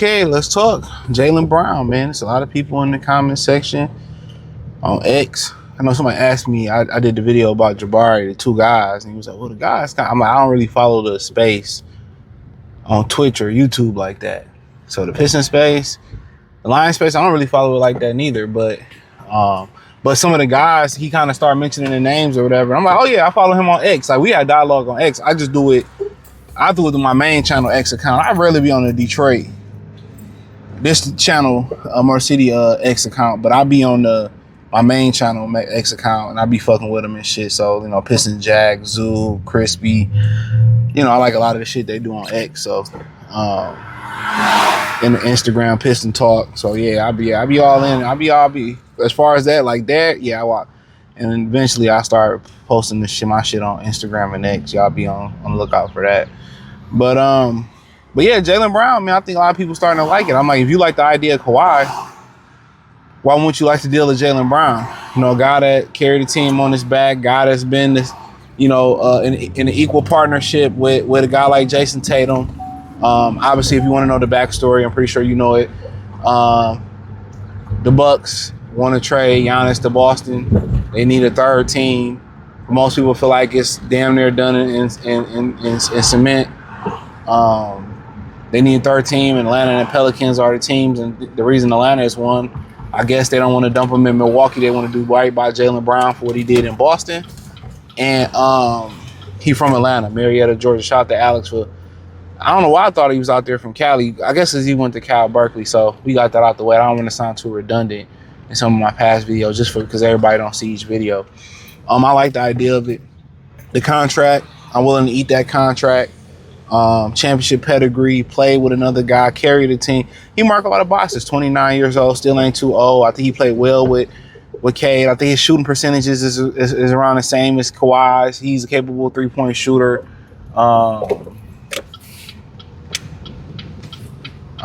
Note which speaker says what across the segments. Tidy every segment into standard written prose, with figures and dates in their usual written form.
Speaker 1: Okay, let's talk. Jaylen Brown, man. There's a lot of people in the comment section on X. I know somebody asked me, I did the video about Jabari, the two guys, and he was like, well, the guys, I'm like, I don't really follow the space on Twitch or YouTube like that. So the Pistons space, the Lions space, I don't really follow it like that neither, but some of the guys, he kind of started mentioning the names or whatever. I'm like, oh yeah, I follow him on X. Like, we had dialogue on X. I do it to my main channel X account. I rarely be on the Detroit, this channel, Mer City X account, but I'll be on my main channel X account, and I be fucking with them and shit. So, you know, Pistons, Jack, Zoo, Crispy, you know, I like a lot of the shit they do on X. So, in the Instagram Piston Talk. So yeah, I'll be all in. I'll be as far as that, like that. Yeah, and eventually I start posting my shit on Instagram and X. Y'all be on the lookout for that. But yeah, Jaylen Brown, man, I think a lot of people starting to like it. I'm like, if you like the idea of Kawhi, why wouldn't you like the deal of Jaylen Brown? You know, a guy that carried the team on his back, guy that's been this, you know, in an equal partnership with a guy like Jason Tatum. Obviously, if you want to know the backstory, I'm pretty sure you know it. The Bucks want to trade Giannis to Boston. They need a third team. Most people feel like it's damn near done in cement. They need a third team, and Atlanta and the Pelicans are the teams. And the reason Atlanta is one, I guess they don't want to dump him in Milwaukee. They want to do right by Jaylen Brown for what he did in Boston. And he from Atlanta, Marietta, Georgia. Shout out to Alex for. I don't know why I thought he was out there from Cali. I guess because he went to Cal Berkeley, so we got that out the way. I don't want to sound too redundant in some of my past videos, just because everybody don't see each video. I like the idea of it. The contract, I'm willing to eat that contract. Championship pedigree, play with another guy, carry the team. He marked a lot of boxes. 29 years old, still ain't too old. I think he played well with Cade. I think his shooting percentages is around the same as Kawhi's. He's a capable 3-point shooter. I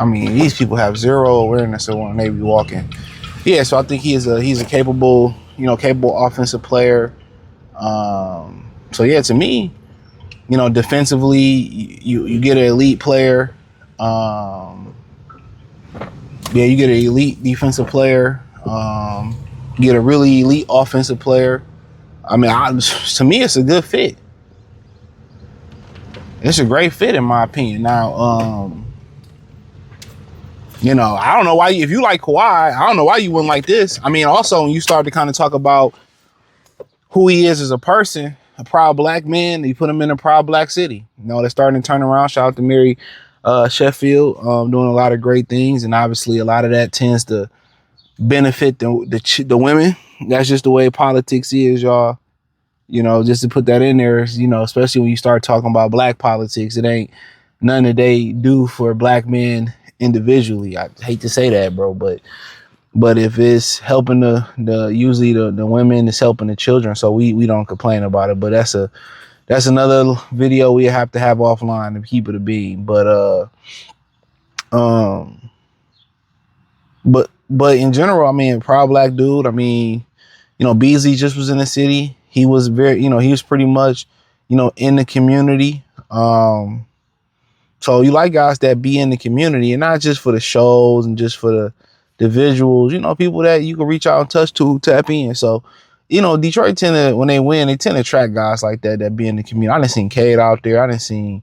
Speaker 1: mean, these people have zero awareness of when they be walking. Yeah, so I think he's a capable offensive player. So yeah, to me, you know, defensively, you get an elite player. You get an elite defensive player. You get a really elite offensive player. I mean, to me, it's a good fit. It's a great fit, in my opinion. Now, you know, I don't know why, if you like Kawhi, I don't know why you wouldn't like this. I mean, also, when you start to kind of talk about who he is as a person, a proud black man, you put him in a proud black city. You know, they're starting to turn around. Shout out to Mary Sheffield, doing a lot of great things. And obviously, a lot of that tends to benefit the women. That's just the way politics is, y'all. You know, just to put that in there, you know, especially when you start talking about black politics, it ain't none that they do for black men individually. I hate to say that, bro, but if it's helping usually the women, it's helping the children, so we don't complain about it. But that's another video we have to have offline to keep it a beam. But in general, I mean, proud black dude. I mean, you know, Beasley just was in the city. He was very, you know, he was pretty much, you know, in the community. So you like guys that be in the community, and not just for the shows and just for the visuals, you know, people that you can reach out and touch to, tap in. So, you know, Detroit when they win, they tend to attract guys like that be in the community. I done seen Cade out there. I done seen,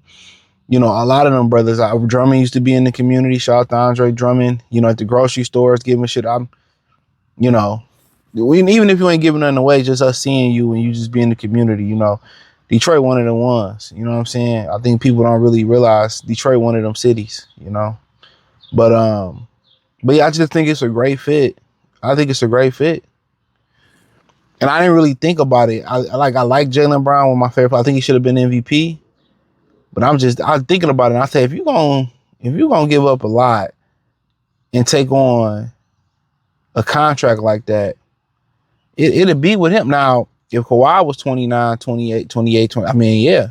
Speaker 1: you know, a lot of them brothers. Drummond used to be in the community. Shout out to Andre Drummond, you know, at the grocery stores, giving shit. You know, even if you ain't giving nothing away, just us seeing you and you just be in the community, you know. Detroit one of them ones, you know what I'm saying? I think people don't really realize Detroit one of them cities, you know. But yeah, I just think it's a great fit. I think it's a great fit. And I didn't really think about it. I like Jaylen Brown, one of my favorite players. I think he should have been MVP. But I was thinking about it, and I said, if you're gonna give up a lot and take on a contract like that, it'd be with him. Now, if Kawhi was 29, 28, 20, I mean, yeah.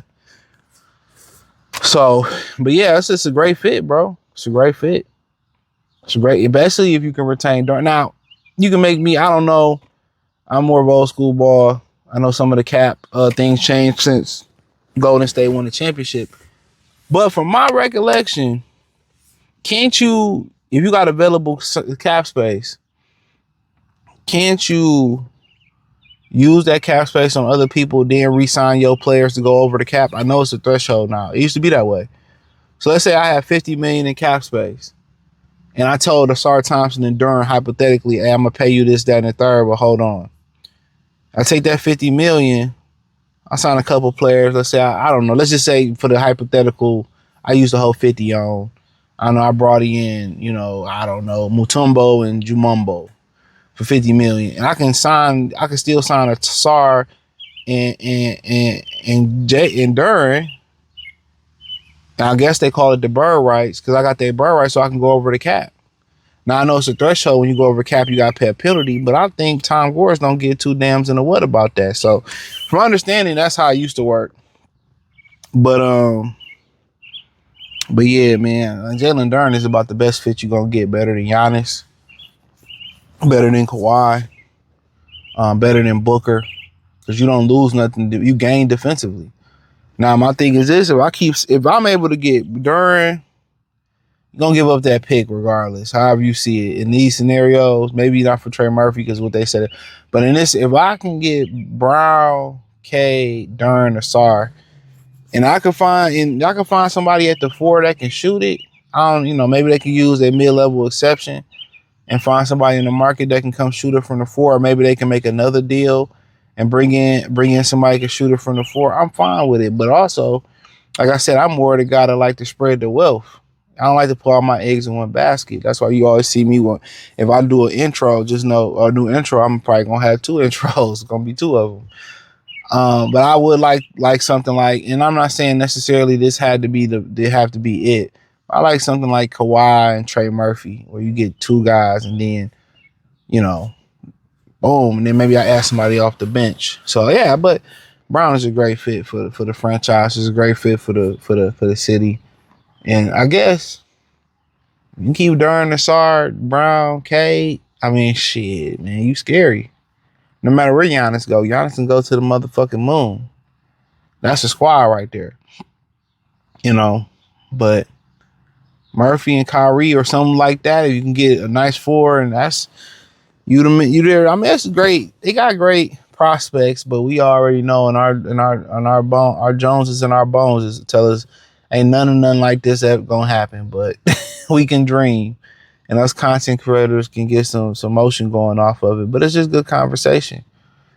Speaker 1: So, but yeah, it's just a great fit, bro. It's a great fit. It's great, especially if you can retain Durant. Now, you can make me, I don't know, I'm more of old school ball. I know some of the cap things changed since Golden State won the championship. But from my recollection, can't you, if you got available cap space, can't you use that cap space on other people, then re-sign your players to go over the cap? I know it's a threshold now. It used to be that way. So let's say I have $50 million in cap space, and I told Asar Thompson and Duran hypothetically, hey, I'm gonna pay you this, that, and the third, but hold on. I take that $50 million, I sign a couple players. Let's say I don't know. Let's just say for the hypothetical, I used the whole 50 on. I don't know. I brought in, I don't know, Mutombo and Jumumbo for $50 million, and I can still sign a Tsar and Jay and Duran. And I guess they call it the bird rights because I got that bird rights, so I can go over the cap. Now I know it's a threshold when you go over cap, you got to pay a penalty, but I think Tom Gores don't get too damns in the what about that. So, from understanding, that's how it used to work. But yeah, man, Jaylen Duran is about the best fit you're gonna get. Better than Giannis, better than Kawhi, better than Booker, because you don't lose nothing. You gain defensively. Now my thing is this: if I'm able to get Duran, you're gonna give up that pick regardless. However you see it in these scenarios, maybe not for Trey Murphy because what they said, but in this, if I can get Brown, K, Duran, or Sar, and I can find somebody at the 4 that can shoot it. Maybe they can use a mid-level exception and find somebody in the market that can come shoot it from the 4. Or maybe they can make another deal and bring in somebody who can shoot it from the 4. I'm fine with it. But also, like I said, I'm more the guy that like to spread the wealth. I don't like to put all my eggs in one basket. That's why you always see me if I do an intro, just know a new intro, I'm probably gonna have 2 intros. It's gonna be 2 of them. But I would like something like, and I'm not saying necessarily this have to be it. I like something like Kawhi and Trey Murphy, where you get 2 guys and then, boom, and then maybe I ask somebody off the bench. So yeah, but Brown is a great fit for the franchise. It's a great fit for the city, and I guess you can keep Duran, Nassar, Brown, Cade. I mean, shit, man, you scary. No matter where Giannis can go to the motherfucking moon. That's a squad right there. But Murphy and Kyrie or something like that, if you can get a nice 4, and that's you there. I mean, that's great. They got great prospects, but we already know in our Joneses and our bones is tell us ain't nothing like this ever gonna happen. But we can dream. And us content creators can get some motion going off of it. But it's just good conversation.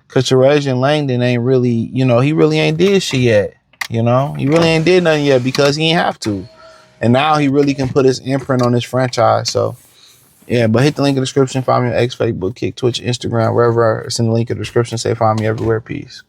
Speaker 1: Because Theresian Langdon ain't really, he really ain't did shit yet. He really ain't did nothing yet because he ain't have to. And now he really can put his imprint on this franchise. So, yeah, but hit the link in the description. Find me on X, Facebook, Kick, Twitch, Instagram, wherever. It's in the link in the description. Say find me everywhere. Peace.